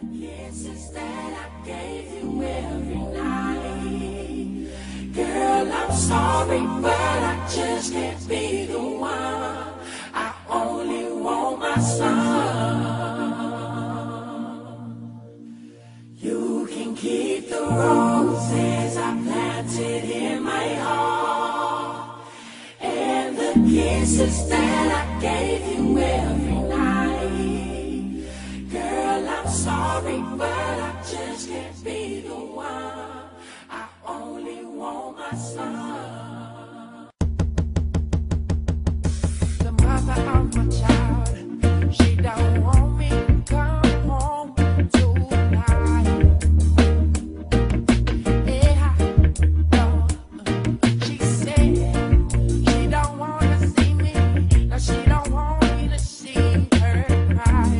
Kisses that I gave you every night. Girl, I'm sorry, but I just can't be the one. I only want my son. You can keep the roses I planted in my heart, and the kisses that I gave you every night. Girl, I'm sorry, but I just can't be the one. I only want my son. The mother of my child, she don't want me to come home tonight. Yeah, no. She said she don't want to see me. Now she don't want me to see her cry.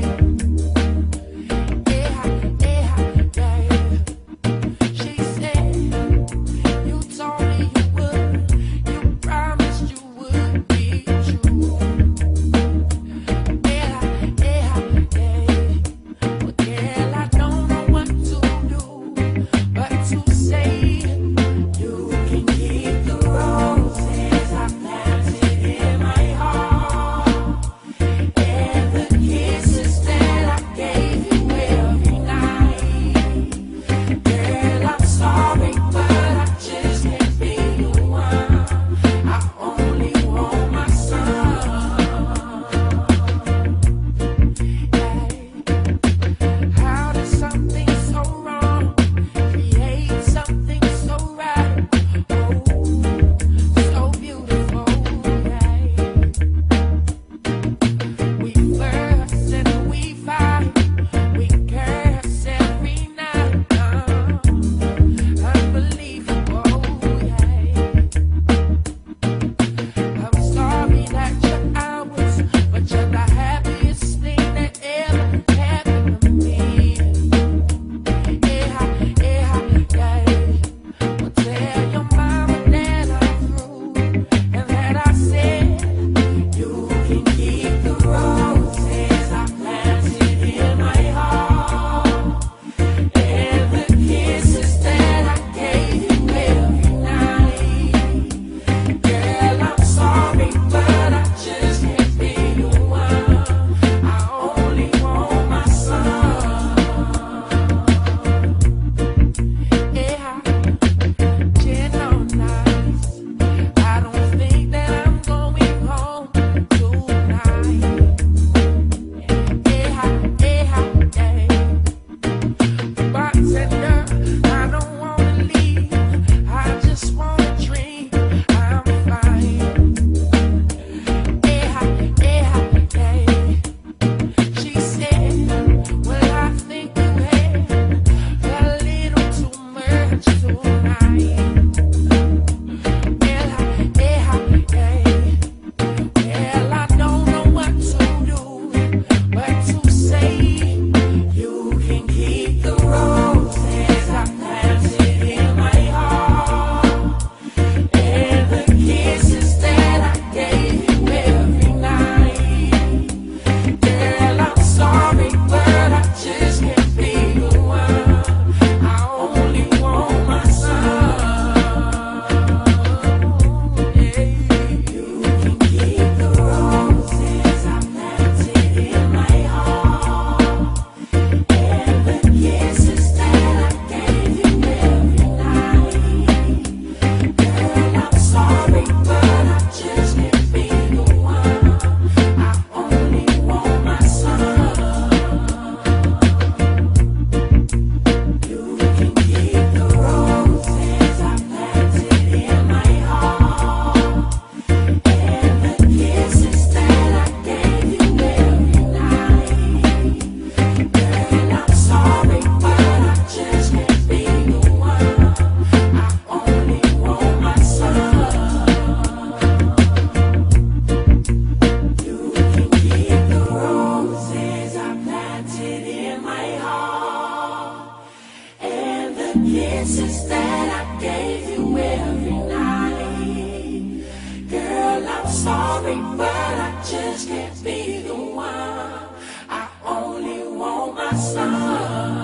Kisses that I gave you every night. Girl, I'm sorry, but I just can't be the one. I only want my son.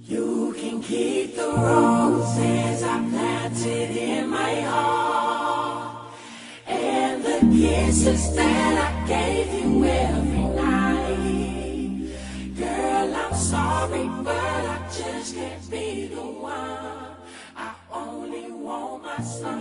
You can keep the roses I planted in my heart, and the kisses that I gave you every night. Girl, I'm sorry, but I just can't be the one. I only want my son.